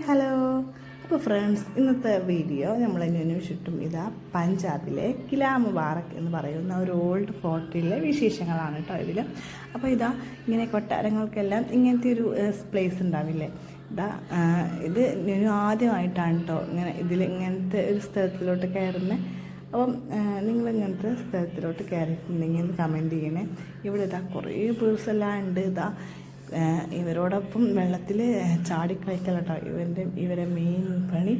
Hello. അപ്പോൾ friends, ഇന്നത്തെ video നമ്മളെങ്ങനെ ചുറ്റും ഇതാ പഞ്ചാബിലെ കിലാ മുബാറക് എന്ന് പറയുന്ന ഒരു ഓൾഡ് ഫോർട്ടിലെ വിശേഷങ്ങളാണ് കേട്ടോ ഇതിൽ. അപ്പോൾ ഇതാ ഇങ്ങനെ കൊട്ടാരങ്ങൾക്കെല്ലാം ഇങ്ങനത്തെ ഒരു പ്ലേസ് ഉണ്ടാവില്ലേ, ഇതാ ഇത് ഞാൻ ആദ്യമായിട്ടാണ് കേട്ടോ ഇങ്ങനത്തെ ഒരു സ്ഥലത്തിലോട്ട് കയറുന്നത്. അപ്പം നിങ്ങളിങ്ങനത്തെ സ്ഥലത്തിലോട്ട് കയറിയിട്ടുണ്ടെങ്കിൽ കമൻറ്റ് ചെയ്യണേ. ഇവിടെ ഇതാ കുറേ ബേർഡ്സ് എല്ലാം ഉണ്ട്. ഇതാ ഇവരോടൊപ്പം വെള്ളത്തിൽ ചാടിക്കളിക്കല കേട്ടോ ഇവരെ മെയിൻ പണി.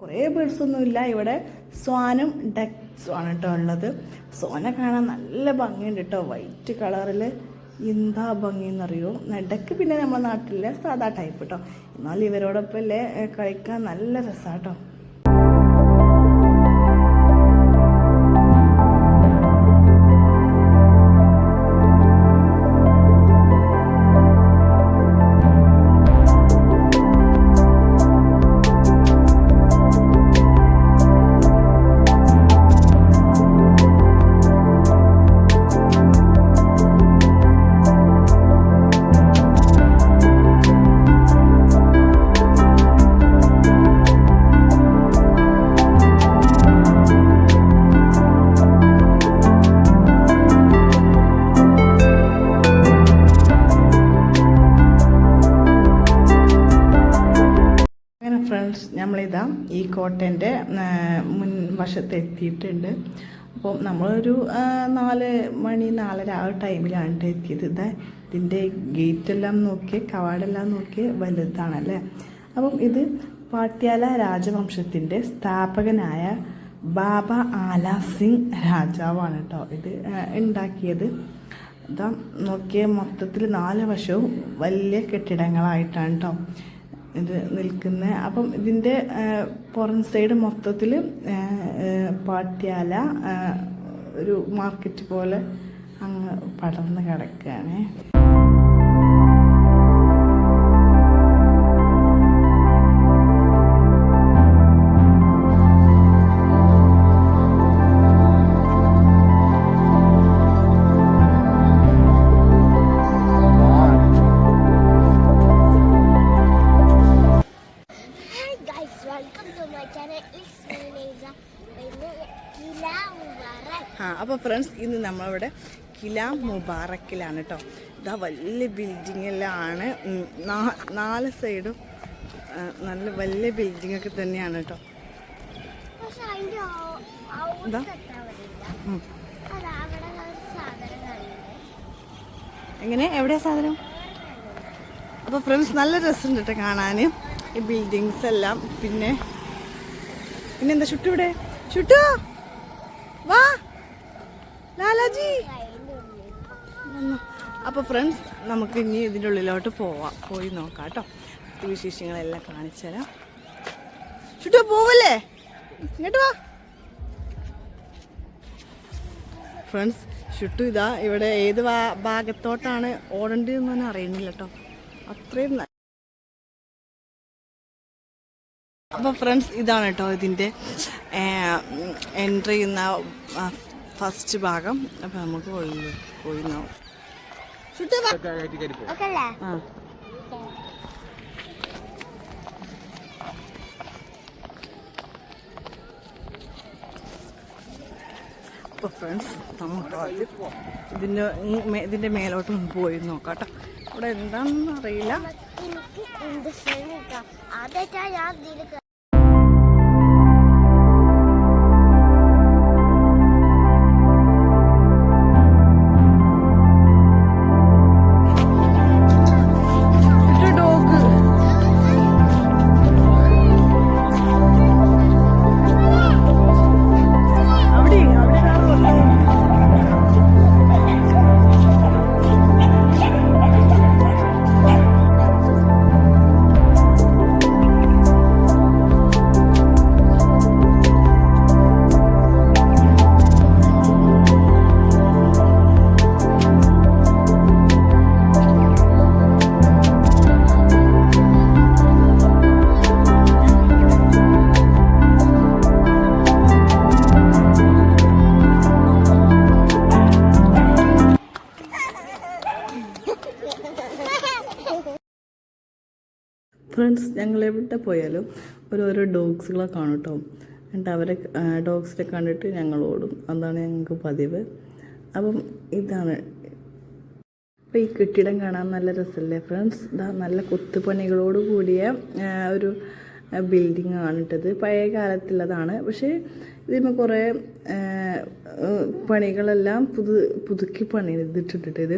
കുറേ ബേർഡ്സൊന്നുമില്ല ഇവിടെ, സ്വാനും ഡക്സും ആണ് കേട്ടോ ഉള്ളത്. സ്വാനെ കാണാൻ നല്ല ഭംഗിയുണ്ട് കേട്ടോ, വൈറ്റ് കളറിൽ എന്താ ഭംഗിയെന്നറിയോ. ഡക്ക് പിന്നെ നമ്മുടെ നാട്ടിലെ സാധാ ടൈപ്പ് കേട്ടോ, എന്നാൽ ഇവരോടൊപ്പം അല്ലേ കളിക്കാൻ നല്ല രസമാണ് കേട്ടോ. ഫ്രണ്ട്സ്, നമ്മളിതാ ഈ കോട്ടൻ്റെ മുൻവശത്ത് എത്തിയിട്ടുണ്ട്. അപ്പോൾ നമ്മളൊരു 4 മണി 4:30 ആ ടൈമിലാണ് എത്തിയത്. ഇതിൻ്റെ ഗേറ്റെല്ലാം നോക്കി, കവാടെല്ലാം നോക്കി വലുതാണല്ലേ. അപ്പം ഇത് പാട്യാല രാജവംശത്തിൻ്റെ സ്ഥാപകനായ ബാബ ആല സിംഗ് രാജാവാണ് കേട്ടോ ഇത് ഉണ്ടാക്കിയത്. ഇതാ നോക്കിയ മൊത്തത്തിൽ 4 വശവും വലിയ കെട്ടിടങ്ങളായിട്ടാണ് കേട്ടോ ഇത് നിൽക്കുന്നത്. അപ്പം ഇതിൻ്റെ പുറം സൈഡ് മൊത്തത്തിൽ പാട്യാല ഒരു മാർക്കറ്റ് പോലെ അങ്ങ് പടർന്ന് കിടക്കുകയാണ്. അപ്പോൾ ഫ്രണ്ട്സ്, ഇന്ന് നമ്മളിവിടെ കിലാ മുബാറക്കിലാണ് കേട്ടോ. ഇതാ വലിയ ബിൽഡിംഗ് എല്ലാം ആണ്, 4 സൈഡും നല്ല വലിയ ബിൽഡിംഗ് ഒക്കെ തന്നെയാണ് കേട്ടോ. ഇതാ എങ്ങനെ എവിടെയാ സാധനം? അപ്പോൾ ഫ്രണ്ട്സ്, നല്ല രസമുണ്ട് കേട്ടോ കാണാൻ ഈ ബിൽഡിങ്സ് എല്ലാം. പിന്നെന്താ ചുട്ടു, ഇവിടെ ചുട്ടു വാ ലാലാജി. അപ്പോൾ ഫ്രണ്ട്സ്, നമുക്ക് ഇനി ഇതിൻ്റെ ഉള്ളിലോട്ട് പോയി നോക്കാം കേട്ടോ. വിശേഷങ്ങളെല്ലാം കാണിച്ചു തരാം. ചുട്ടു പോവല്ലേ, ഇങ്ങോട്ട് വാ. ഫ്രണ്ട്സ്, ചുട്ടു ഇതാ ഇവിടെ ഏത് ഭാഗത്തോട്ടാണ് ഓടേണ്ടതെന്ന് തന്നെ അറിയുന്നില്ല കേട്ടോ, അത്രയും. അപ്പോൾ ഫ്രണ്ട്സ്, ഇതാണ് കേട്ടോ ഇതിൻ്റെ എൻട്രി ചെയ്യുന്ന ഫസ്റ്റ് ഭാഗം. അപ്പം നമുക്ക് പോയി നോക്കാം. അപ്പോൾ ഫ്രണ്ട്സ്, നമുക്ക് ഇതിൻ്റെ മേലോട്ട് പോയി നോക്കാം കേട്ടോ. ഇവിടെ എന്താണെന്ന് അറിയില്ല. ഫ്രണ്ട്സ്, ഞങ്ങൾ എവിടെ പോയാലും ഓരോരോ ഡോഗ്സുകളെ കാണും കേട്ടോ. എന്നിട്ട് അവരെ ഡോഗ്സിനെ കണ്ടിട്ട് ഞങ്ങൾ ഓടും. അതാണ് ഞങ്ങൾക്ക് പതിവ്. അപ്പം ഇതാണ്. അപ്പോൾ ഈ കെട്ടിടം കാണാൻ നല്ല രസമല്ലേ ഫ്രണ്ട്സ്? ഇതാ നല്ല കൊത്തുപണികളോട് കൂടിയ ഒരു ബിൽഡിംഗ് ആണ് ഇട്ടത്. പഴയ കാലത്തുള്ളതാണ്. പക്ഷേ ഇതിന് കുറേ പണികളെല്ലാം പുതുക്കി പണിതിട്ടിട്ട്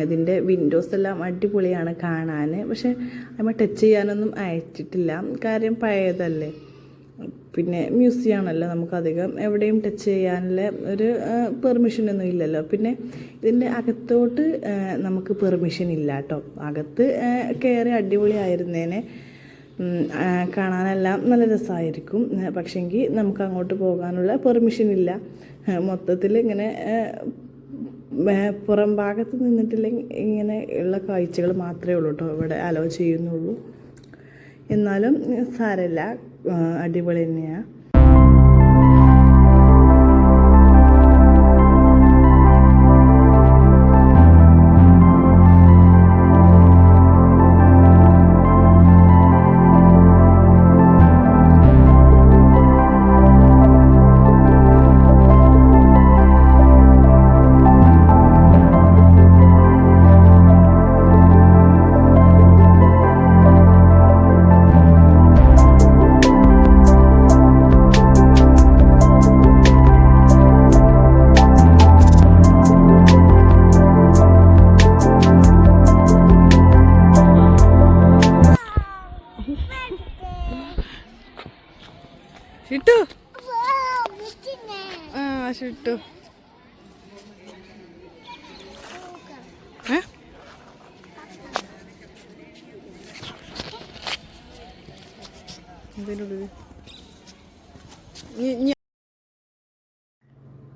ഇതിൻ്റെ വിൻഡോസ് എല്ലാം അടിപൊളിയാണ് കാണാൻ. പക്ഷേ നമ്മൾ ടച്ച് ചെയ്യാനൊന്നും അയച്ചിട്ടില്ല. കാര്യം പഴയതല്ലേ. പിന്നെ മ്യൂസിയം ആണല്ലോ, നമുക്കധികം എവിടെയും ടച്ച് ചെയ്യാനുള്ള ഒരു പെർമിഷനൊന്നും ഇല്ലല്ലോ. പിന്നെ ഇതിൻ്റെ അകത്തോട്ട് നമുക്ക് പെർമിഷൻ ഇല്ല കേട്ടോ. അകത്ത് കയറി അടിപൊളിയായിരുന്നേനെ, കാണാനെല്ലാം നല്ല രസമായിരിക്കും. പക്ഷേങ്കിൽ നമുക്ക് അങ്ങോട്ട് പോകാനുള്ള പെർമിഷൻ ഇല്ല. മൊത്തത്തിൽ ഇങ്ങനെ പുറം ഭാഗത്ത് നിന്നിട്ടില്ലെങ്കിൽ ഇങ്ങനെ ഉള്ള കാഴ്ചകൾ മാത്രമേ ഉള്ളൂ കേട്ടോ ഇവിടെ അലോ ചെയ്യുന്നുള്ളൂ. എന്നാലും സാരമില്ല, അടിപൊളി തന്നെയാണ്. ഷിട്ടു ഷിട്ടു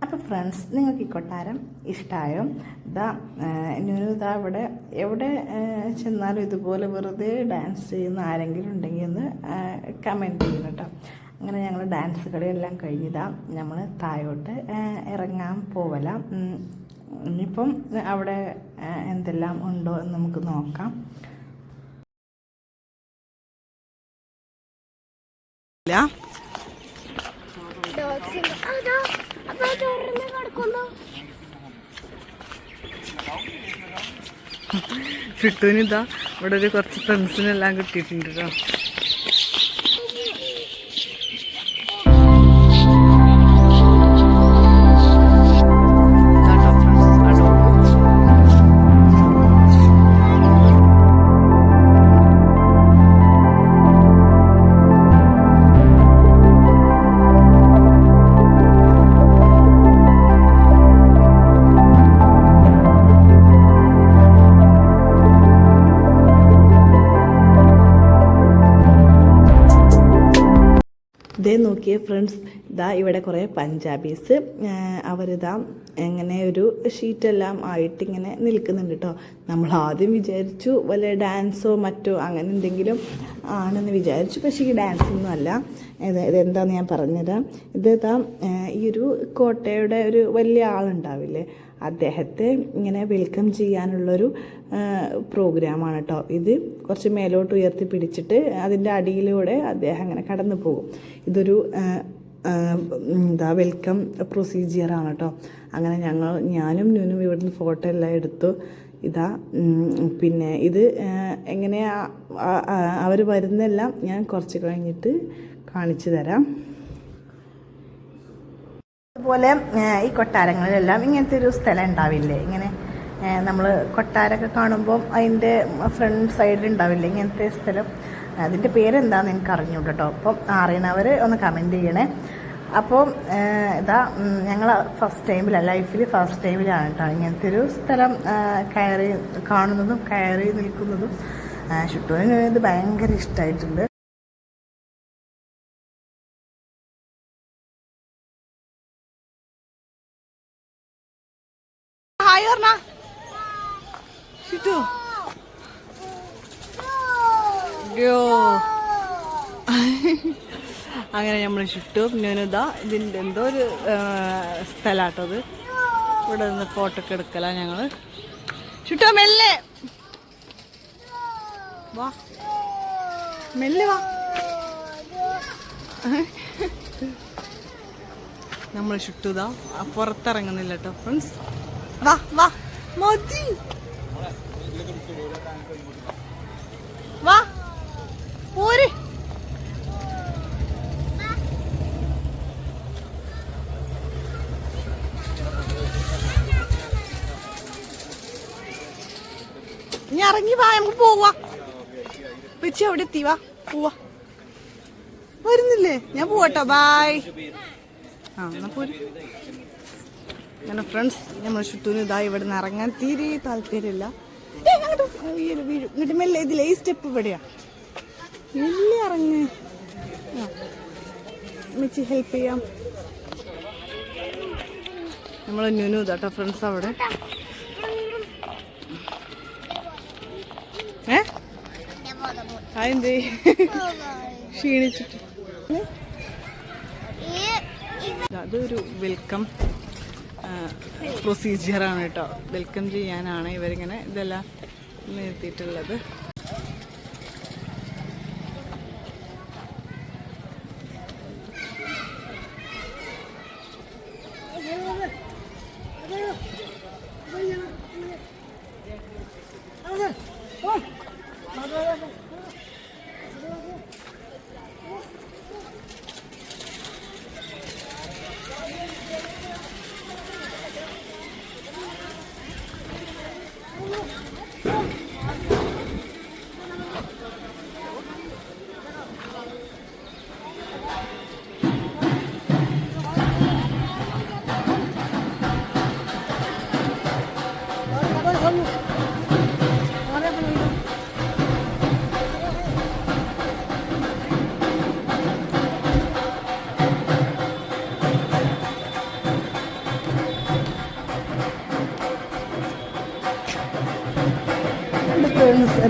അപ്പോൾ ഫ്രണ്ട്സ്, നിങ്ങൾക്ക് ഈ കൊട്ടാരം ഇഷ്ടമായോ? ഇതാ ഇതാ ഇവിടെ എവിടെ ചെന്നാലും ഇതുപോലെ വെറുതെ ഡാൻസ് ചെയ്യുന്ന ആരെങ്കിലും ഉണ്ടെങ്കിൽ ഒന്ന് കമൻറ്റ് ചെയ്യണം കേട്ടോ. അങ്ങനെ ഞങ്ങൾ ഡാൻസ് കളിയെല്ലാം കഴിഞ്ഞതാ നമ്മൾ താഴോട്ട് ഇറങ്ങാൻ പോവല. ഇനിയിപ്പം അവിടെ എന്തെല്ലാം ഉണ്ടോ എന്ന് നമുക്ക് നോക്കാം. ചുട്ടൂനിതാ ഇവിടെ ഒരു കുറച്ച് ഫ്രണ്ട്സിനെല്ലാം കിട്ടിയിട്ടുണ്ട് കേട്ടോ. ഇതേ നോക്കിയ ഫ്രണ്ട്സ്, ഇതാ ഇവിടെ കുറേ പഞ്ചാബീസ് അവരിതാ എങ്ങനെ ഒരു ഷീറ്റെല്ലാം ആയിട്ട് ഇങ്ങനെ നിൽക്കുന്നുണ്ട് കേട്ടോ. നമ്മൾ ആദ്യം വിചാരിച്ചു വല്ല ഡാൻസോ മറ്റോ അങ്ങനെ എന്തെങ്കിലും ആണെന്ന് വിചാരിച്ചു. പക്ഷേ ഈ ഡാൻസൊന്നും അല്ല. ഇതെന്താണെന്ന് ഞാൻ പറഞ്ഞുതരാം. ഇതാ ഈ ഒരു കോട്ടയുടെ ഒരു വലിയ ആളുണ്ടാവില്ലേ, അദ്ദേഹത്തെ ഇങ്ങനെ വെൽക്കം ചെയ്യാനുള്ളൊരു പ്രോഗ്രാമാണ് കേട്ടോ. ഇത് കുറച്ച് മേലോട്ട് ഉയർത്തി പിടിച്ചിട്ട് അതിൻ്റെ അടിയിലൂടെ അദ്ദേഹം അങ്ങനെ കടന്നു പോകും. ഇതൊരു വെൽക്കം പ്രൊസീജിയറാണ് കേട്ടോ. അങ്ങനെ ഞാനും ന്യൂനും ഇവിടുന്ന് ഫോട്ടോ എല്ലാം എടുത്തു. ഇതാ പിന്നെ ഇത് എങ്ങനെയാ അവർ വരുന്നെല്ലാം ഞാൻ കുറച്ച് കഴിഞ്ഞിട്ട് കാണിച്ചു തരാം. അതുപോലെ ഈ കൊട്ടാരങ്ങളിലെല്ലാം ഇങ്ങനത്തെ ഒരു സ്ഥലം ഉണ്ടാവില്ലേ, ഇങ്ങനെ നമ്മൾ കൊട്ടാരമൊക്കെ കാണുമ്പോൾ അതിൻ്റെ ഫ്രണ്ട് സൈഡിൽ ഉണ്ടാവില്ലേ ഇങ്ങനത്തെ സ്ഥലം. അതിൻ്റെ പേരെന്താണെന്ന് എനിക്ക് അറിഞ്ഞൂട്ടോ കേട്ടോ. അപ്പം അറിയണവർ ഒന്ന് കമൻറ്റ് ചെയ്യണേ. അപ്പോൾ ഇതാ ഞങ്ങൾ ലൈഫിൽ ഫസ്റ്റ് ടൈമിലാണ് കേട്ടോ ഇങ്ങനത്തെ ഒരു സ്ഥലം കയറി കാണുന്നതും കയറി നിൽക്കുന്നതും. ഷുട്ടൂന് ഇത് ഭയങ്കര ഇഷ്ടമായിട്ടുണ്ട്. ഹായ് പറഞ്ഞ ഷിട്ടു. അങ്ങനെ നമ്മൾ ഷിട്ടു ഞാനിതാ ഇതിൻ്റെ എന്തോ ഒരു സ്ഥലമാട്ടത്. ഇവിടെ നിന്ന് ഫോട്ടോ ഒക്കെ എടുക്കല ഞങ്ങൾ. ഷിട്ടു മെല്ലെ വാ. മെല്ലെ വാ. നമ്മൾ ചുട്ടുതാ പുറത്തിറങ്ങുന്നില്ല കേട്ടോ ഫ്രണ്ട്സ്. വാ വാ മതി വാ പോര്. ഇനി ഇറങ്ങി വാ, നമുക്ക് പോവാ. പിച്ചി എവിടെ എത്തി? വാ പോവാ. വരുന്നില്ലേ? ഞാൻ പോവാട്ടോ. ബായ്. എന്നാ പോര്. അങ്ങനെ ഫ്രണ്ട്സ് നമ്മൾ ചുറ്റൂന്ന് ഇതാ ഇവിടെ നിന്ന് ഇറങ്ങാൻ തീരെ താല്പര്യമില്ല. ഇങ്ങോട്ട് മെല്ലെ ഇതിലെ ഈ സ്റ്റെപ്പ് ഇവിടെയാ. മെല്ലെ ഇറങ്ങ്. മിച്ചി ഹെൽപ്പ് ചെയ്യാം. നമ്മൾ ന്യൂനു ഇതാട്ടോ ഫ്രണ്ട്സ് അവിടെ. അതെന്തേ ക്ഷീണിച്ചിട്ട്? അതൊരു വെൽക്കം പ്രൊസീജിയറാണ് കേട്ടോ. വെൽക്കം ചെയ്യാനാണ് ഇവരിങ്ങനെ ഇതെല്ലാം നിർത്തിയിട്ടുള്ളത്.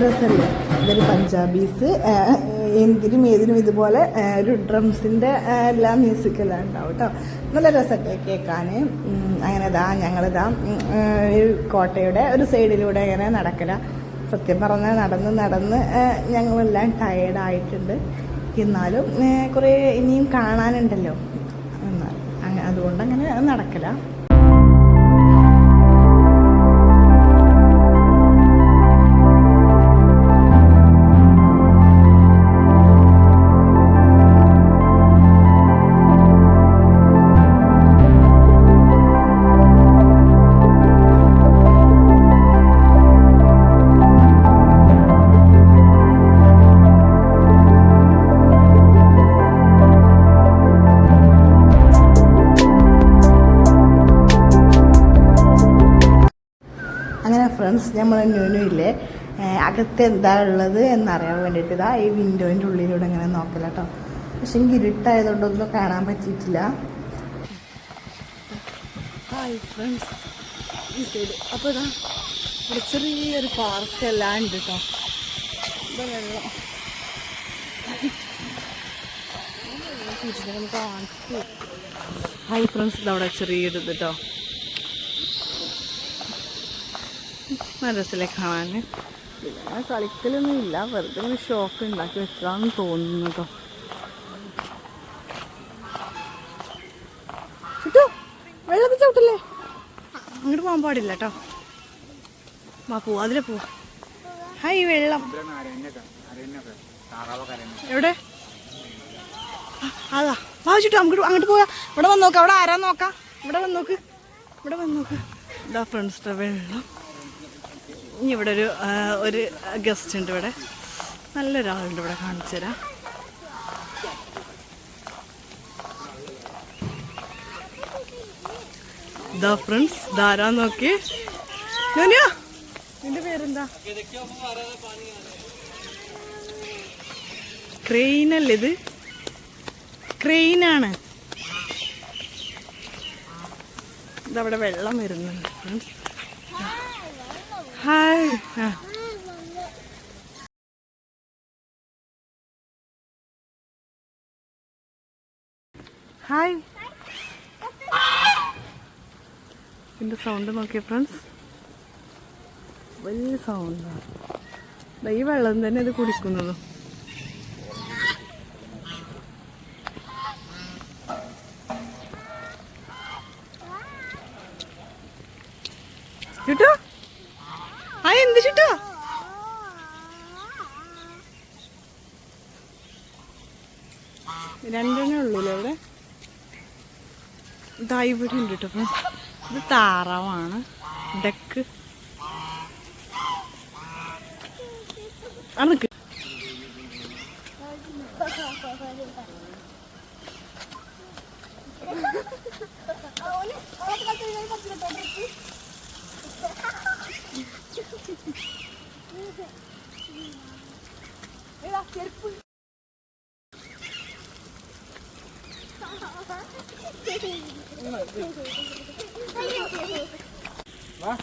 രസമല്ലേ ഇതൊരു പഞ്ചാബീസ്. എന്തിനും ഏതിനും ഇതുപോലെ ഒരു ഡ്രംസിൻ്റെ എല്ലാ മ്യൂസിക്കെല്ലാം ഉണ്ടാവും കേട്ടോ. നല്ല രസമൊക്കെ കേൾക്കാൻ. അങ്ങനെ ഇതാ ഞങ്ങളിതാ കോട്ടയുടെ ഒരു സൈഡിലൂടെ ഇങ്ങനെ നടക്കല. സത്യം പറഞ്ഞാൽ നടന്ന് ഞങ്ങളെല്ലാം ടയേർഡായിട്ടുണ്ട്. എന്നാലും കുറേ ഇനിയും കാണാനുണ്ടല്ലോ. എന്നാൽ അതുകൊണ്ട് അങ്ങനെ നടക്കല. ഫ്രണ്ട്സ് നമ്മൾ ന്യൂനുവില്ലേ അകത്ത് എന്താ ഉള്ളത് എന്നറിയാൻ വേണ്ടിയിട്ട് ഇതാ ഈ വിൻഡോൻ്റെ ഉള്ളിലൂടെ ഇങ്ങനെ നോക്കല കേട്ടോ. പക്ഷെ എനിക്ക് ഇരുട്ടായതുകൊണ്ടൊന്നും കാണാൻ പറ്റിയിട്ടില്ല. ഹായ് ഫ്രണ്ട്സ് ഈ സൈഡ്. അപ്പോൾ ഇതാ ഇവിടെ ചെറിയൊരു പാർക്കെല്ലാം ഉണ്ട് കേട്ടോ. ഇവിടെ വെള്ളം കാണിച്ചു. ഹായ് ഫ്രണ്ട്സ് ഇതവിടെ ചെറിയൊരു ഇത് കേട്ടോ. നല്ല രസത്തിലെ കാണാൻ. പിന്നെ കളിക്കലൊന്നും ഇല്ല, വെറുതെ ഇങ്ങനെ ഷോക്ക് ഉണ്ടാക്കി വെച്ചതാണെന്ന് തോന്നുന്നു കേട്ടോ. ചുറ്റു വെള്ളത്തിൽ ചവിട്ടല്ലേ, അങ്ങോട്ട് പോകാൻ പാടില്ല കേട്ടോ. വാ പോവാ, അതിലെ പോവാ. ഹായ് വെള്ളം എവിടെ? അതാ വാ ചുറ്റു അങ്ങോട്ട് പോവാ. ഇവിടെ വന്ന് നോക്കാം, അവിടെ ആരാ നോക്കാം. ഇവിടെ വന്ന് നോക്ക്. ഇതാ ഫ്രണ്ട്സിൻ്റെ വെള്ളം. ഇനി ഇവിടെ ഒരു ഗസ്റ്റ് ഉണ്ട്. ഇവിടെ നല്ലൊരാളുണ്ട്. ഇവിടെ കാണിച്ചു തരാം. ഇതാ ഫ്രണ്ട്സ് ധാരാ നോക്കി. നിന്റെ പേരെന്താ? ക്രെയിനല്ലേ ഇത്? ക്രെയിനാണ്. ഇതവിടെ വെള്ളം വരുന്നുണ്ട് ഫ്രണ്ട്സ്. ഹായ്. ഹായ്. ഇതിൻ്റെ സൗണ്ട് നോക്കിയ ഫ്രണ്ട്സ്, വലിയ സൗണ്ടാണ്. ഈ വെള്ളം തന്നെ ഇത് കുടിക്കുന്നതും. ചുട്ടോ ആ എന്ത് ചുട്ടോ രണ്ടെണ്ണേ ഉള്ളൂല്ലേ ഇവിടെ ഇതാ ഇവിടെ ഉണ്ട് കേട്ടോ ഇത് താറാവാണ് ഡക്ക് അണക്ക്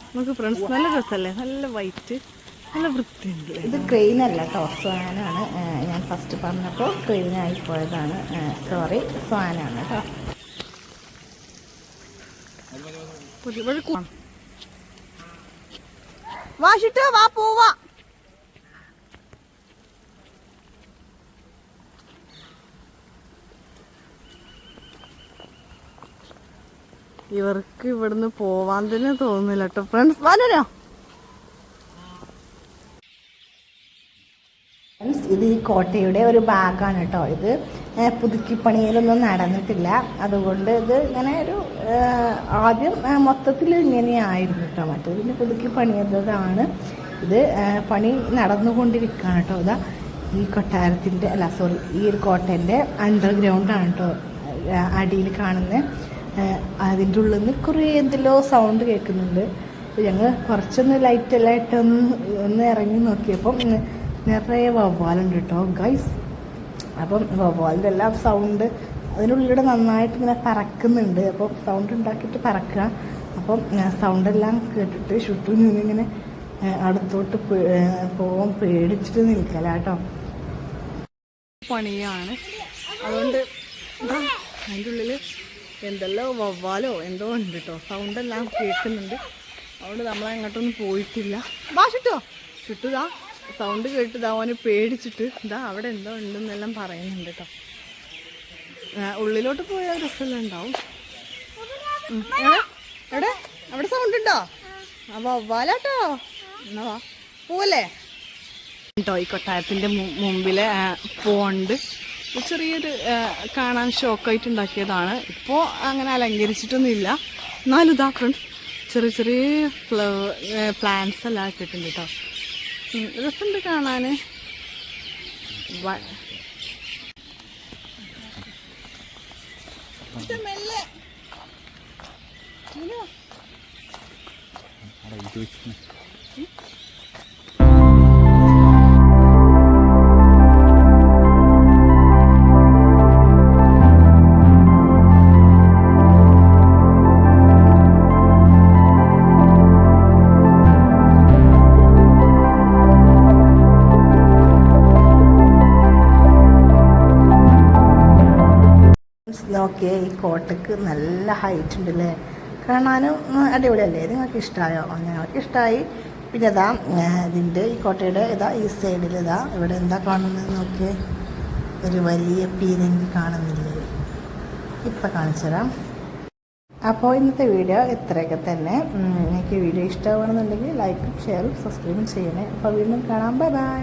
നമുക്ക് ഫ്രണ്ട്സ് നല്ല രസമല്ലേ നല്ല വൈറ്റ് നല്ല വൃത്തിയുണ്ട് ഇത് ക്രെയിൻ അല്ല കേട്ടോ സ്വാനാണ് ഞാൻ ഫസ്റ്റ് പറഞ്ഞപ്പോൾ ക്രെയിനായി പോയതാണ് സോറി സ്വാനാണ് കേട്ടോ വാഷിട്ട് വാ പോവാ ഇവർക്ക് ഇവിടുന്ന് പോവാൻ തന്നെ തോന്നുന്നില്ല കേട്ടോ ഫ്രണ്ട്സ് വാനോ ഇത് ഈ കോട്ടയുടെ ഒരു ഭാഗമാണ് കേട്ടോ ഇത് പുതുക്കിപ്പണിയിലൊന്നും നടന്നിട്ടില്ല അതുകൊണ്ട് ഇത് ഇങ്ങനെ ഒരു ആദ്യം മൊത്തത്തിൽ ഇങ്ങനെയായിരുന്നു കേട്ടോ മറ്റേത് പിന്നെ പുതുക്കി പണിയുന്നതാണ് ഇത് പണി നടന്നുകൊണ്ടിരിക്കുകയാണ് കേട്ടോ ഇതാ ഈ കൊട്ടാരത്തിൻ്റെ അല്ല സോറി ഈ ഒരു കോട്ടേൻ്റെ അണ്ടർഗ്രൗണ്ടാണ് കേട്ടോ അടിയിൽ കാണുന്നത് അതിൻ്റെ ഉള്ളിൽ നിന്ന് കുറേ എന്തെല്ലോ സൗണ്ട് കേൾക്കുന്നുണ്ട് ഞങ്ങൾ കുറച്ചൊന്ന് ലൈറ്റെല്ലാം ഇട്ടൊന്ന് ഇറങ്ങി നോക്കിയപ്പം നിറയെ വവ്വാലുണ്ട് കേട്ടോ ഗൈസ് അപ്പം വവ്വാലിൻ്റെ എല്ലാം സൗണ്ട് അതിനുള്ളിലൂടെ നന്നായിട്ട് ഇങ്ങനെ പറക്കുന്നുണ്ട് അപ്പം സൗണ്ട് ഉണ്ടാക്കിയിട്ട് പറക്കുക അപ്പം സൗണ്ടെല്ലാം കേട്ടിട്ട് ചുറ്റും നിന്നിങ്ങനെ അടുത്തോട്ട് പോകാൻ പേടിച്ചിട്ട് നിൽക്കല കേട്ടോ പണിയാണ് അതുകൊണ്ട് അതിൻ്റെ ഉള്ളിൽ എന്തെല്ലോ വവ്വാലോ എന്തോ ഉണ്ട് കേട്ടോ സൗണ്ടെല്ലാം കേൾക്കുന്നുണ്ട് അതുകൊണ്ട് നമ്മളങ്ങോട്ടൊന്നും പോയിട്ടില്ല വാ ചുട്ടുതാ സൗണ്ട് കേട്ട് അവന് പേടിച്ചിട്ട് ഇതാ അവിടെ എന്തോ ഉണ്ടെന്നെല്ലാം പറയുന്നുണ്ട് കേട്ടോ ഉള്ളിലോട്ട് പോയാൽ രസമെല്ലാം ഉണ്ടാവും എവിടെ അവിടെ സൗണ്ട് ഉണ്ടോ വവ്വാലാട്ടോ എന്നാ വാ പോവല്ലേ കേട്ടോ ഈ കൊട്ടാരത്തിൻ്റെ മുമ്പിലെ പോണ്ട് ചെറിയൊരു കാണാൻ ഷോക്കായിട്ട് ഉണ്ടാക്കിയതാണ് ഇപ്പോൾ അങ്ങനെ അലങ്കരിച്ചിട്ടൊന്നുമില്ല എന്നാലും ഇതാ ഫ്രണ്ട്സ് ചെറിയ ചെറിയ പ്ലാന്റ്സ് എല്ലാം ഇട്ടിട്ടുണ്ട് കേട്ടോ രസമുണ്ട് കാണാൻ നോക്കിയേ ഈ കോട്ടയ്ക്ക് നല്ല ഹൈറ്റ് ഉണ്ടല്ലേ കാണാനും അടിപൊളിയല്ലേ നിങ്ങൾക്ക് ഇഷ്ടമായോ ഞങ്ങൾക്ക് ഇഷ്ടമായി പിന്നെ ഇതാ ഇതിൻ്റെ ഈ കോട്ടയുടെ ഇതാ ഈ സൈഡിൽ ഇതാ ഇവിടെ എന്താ കാണുന്നത് നോക്കിയേ ഒരു വലിയ പീരങ്കി കാണുന്നില്ലേ ഇപ്പം കാണിച്ചു തരാം അപ്പോൾ ഇന്നത്തെ വീഡിയോ ഇത്രയൊക്കെ തന്നെ നിങ്ങൾക്ക് വീഡിയോ ഇഷ്ടമാണെന്നുണ്ടെങ്കിൽ ലൈക്കും ഷെയറും സബ്സ്ക്രൈബും ചെയ്യണേ അപ്പോൾ വീണ്ടും കാണാം ബൈ ബൈ